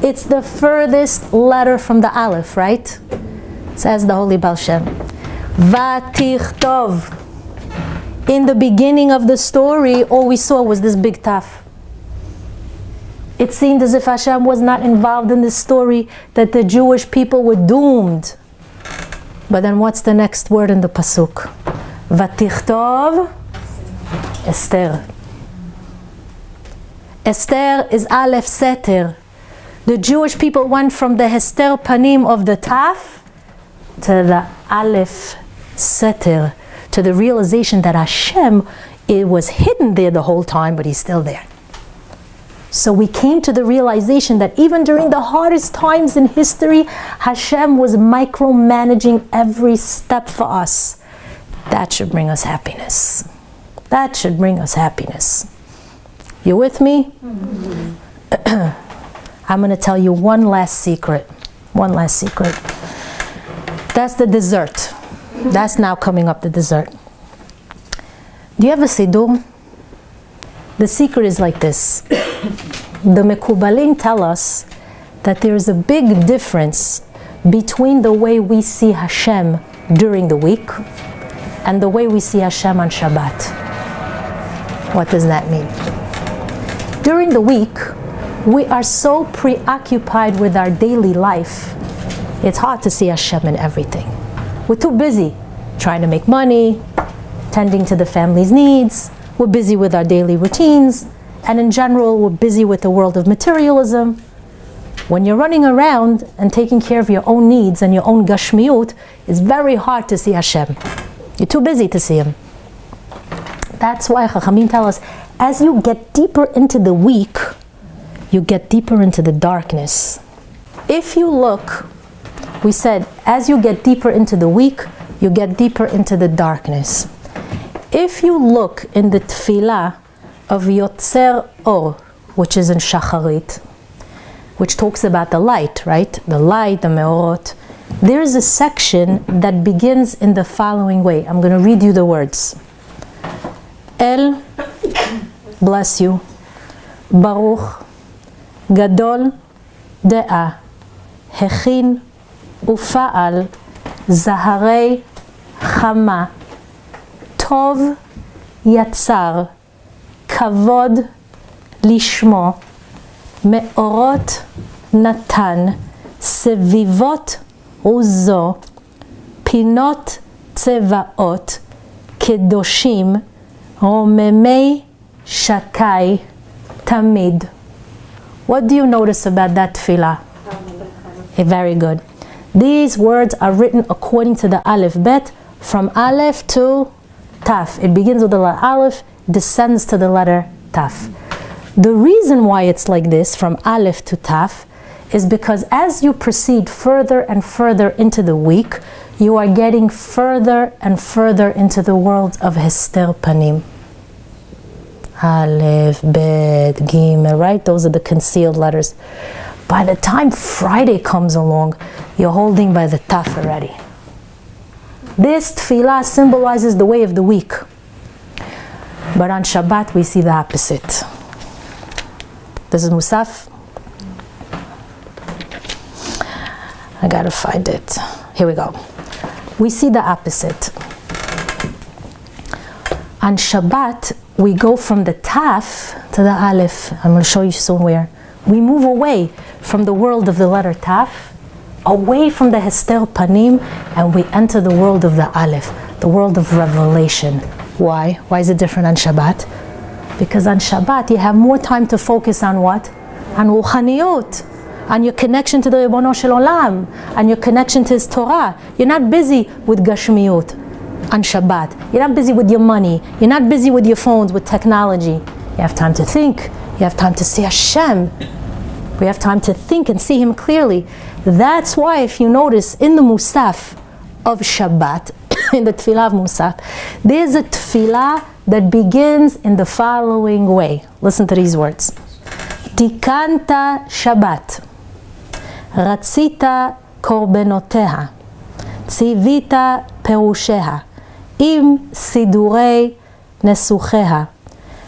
It's the furthest letter from the Aleph, right? Says the Holy Baal Shem. Vatichtov. In the beginning of the story, all we saw was this big Taf. It seemed as if Hashem was not involved in this story, that the Jewish people were doomed. But then what's the next word in the pasuk? Vatichtov Esther. Esther is Aleph Seter. The Jewish people went from the Hester Panim of the Taf to the Aleph Seter, to the realization that Hashem, it was hidden there the whole time, but He's still there. So we came to the realization that even during the hardest times in history, Hashem was micromanaging every step for us. That should bring us happiness. That should bring us happiness. You with me? Mm-hmm. I'm going to tell you one last secret. One last secret. That's the dessert. That's now coming up, the dessert. Do you have a siddur? The secret is like this. The Mekubalim tell us that there is a big difference between the way we see Hashem during the week and the way we see Hashem on Shabbat. What does that mean? During the week, we are so preoccupied with our daily life, it's hard to see Hashem in everything. We're too busy trying to make money, tending to the family's needs. We're busy with our daily routines, and in general, we're busy with the world of materialism. When you're running around and taking care of your own needs and your own gashmiut, it's very hard to see Hashem. You're too busy to see Him. That's why Chachamim tell us, as you get deeper into the week, you get deeper into the darkness. If you look, we said, as you get deeper into the week, you get deeper into the darkness. If you look in the tefillah of Yotzer Or, which is in Shacharit, which talks about the light, right? The light, the meorot. There is a section that begins in the following way. I'm going to read you the words. El, bless you, Baruch, Gadol, De'a, Hechin, Ufa'al, Zaharei, Chama, Tov, Yatzar, Kavod, Lishmo, Meorot, Natan, Sevivot, Uzo, Pinot, Tzevaot, Kedoshim, Romemei, Shakai, Tamid. What do you notice about that tefillah? Very good. These words are written according to the Aleph Bet, from Aleph to Taf. It begins with the letter Aleph, descends to the letter Taf. The reason why it's like this, from Aleph to Taf, is because as you proceed further and further into the week, you are getting further and further into the world of Hester Panim. Aleph, Bet, Gimel, right? Those are the concealed letters. By the time Friday comes along, you're holding by the Taf already. This tefillah symbolizes the way of the week. But on Shabbat, we see the opposite. This is Musaf. I gotta find it. Here we go. We see the opposite. On Shabbat, we go from the Taf to the Aleph. I'm going to show you soon where. We move away from the world of the letter Taf, away from the Hester Panim, and we enter the world of the Aleph, the world of revelation. Why? Why is it different on Shabbat? Because on Shabbat, you have more time to focus on what? On Ruchaniyut, on your connection to the Ribono Shel Olam, on your connection to His Torah. You're not busy with Gashmiyut on Shabbat. You're not busy with your money. You're not busy with your phones, with technology. You have time to think. You have time to see Hashem. We have time to think and see Him clearly. That's why, if you notice, in the Musaf of Shabbat, in the Tefillah of Musaf, there's a Tefillah that begins in the following way. Listen to these words. Tikanta Shabbat, Ratzita Korbenoteha, Tzivita Perusheha, Im Sidurei Nesucheha,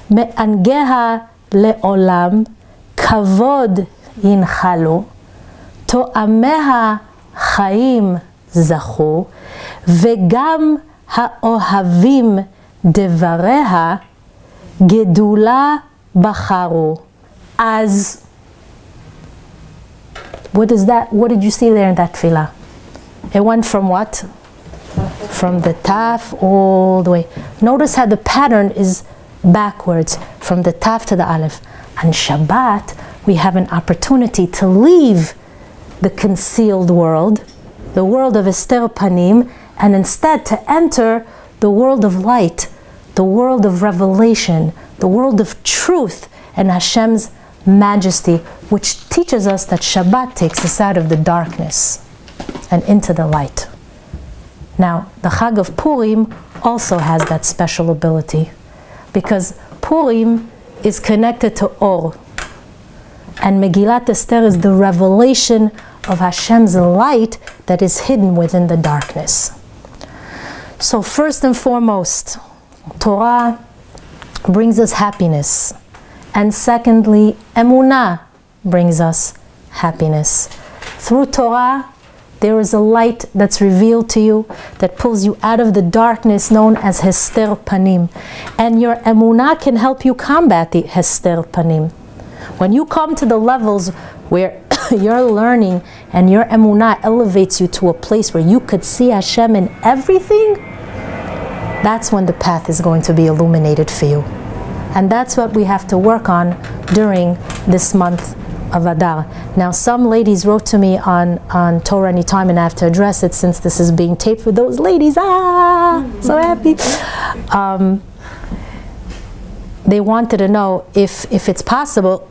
Me'angeha Le'olam, Kavod Yinchalu, To'ameha Chaim Zachu, Vegam Ha'ohavim Devareha, Gedula Bacharu. As, what is that? What did you see there in that tefillah? It went from what? From the Taf all the way. Notice how the pattern is backwards, from the Taf to the Aleph. On Shabbat, we have an opportunity to leave the concealed world, the world of Ester Panim, and instead to enter the world of light, the world of revelation, the world of truth and Hashem's majesty, which teaches us that Shabbat takes us out of the darkness and into the light. Now, the Chag of Purim also has that special ability, because Purim is connected to Or, and Megillat Esther is the revelation of Hashem's light that is hidden within the darkness. So first and foremost, Torah brings us happiness. And secondly, Emunah brings us happiness. Through Torah, there is a light that's revealed to you that pulls you out of the darkness known as Hester Panim. And your Emunah can help you combat the Hester Panim. When you come to the levels where you're learning and your Emunah elevates you to a place where you could see Hashem in everything, that's when the path is going to be illuminated for you. And that's what we have to work on during this month of Adar. Now, some ladies wrote to me on Torah Anytime, and I have to address it since this is being taped for those ladies. So happy. They wanted to know if it's possible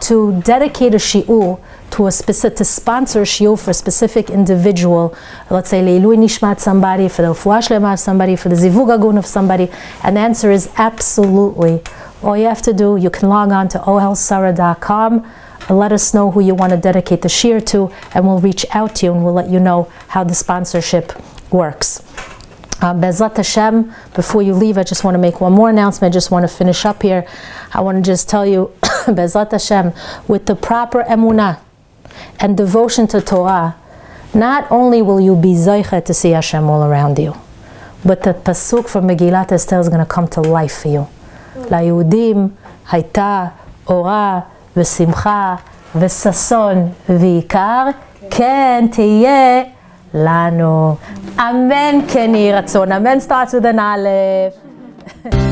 to dedicate a shiur to a specific, to sponsor a shiur for a specific individual. Let's say Leilui Nishmat somebody, for the Refuah Shlema of somebody, for the Zivug Agun of somebody. And the answer is absolutely. All you have to do, you can log on to ohelsara.com and let us know who you want to dedicate the shiur to, and we'll reach out to you and we'll let you know how the sponsorship works. Be'ezrat Hashem, before you leave, I just want to make one more announcement. I just want to finish up here. I want to just tell you, Be'ezrat Hashem, with the proper emunah and devotion to Torah, not only will you be zeicha to see Hashem all around you, but the pasuk from Megillat Esther is going to come to life for you. ליהודים הייתה אורה ושמחה וששון ועיקר כן תהיה לנו. Amen כן יהי רצון. Amen starts with an aleph.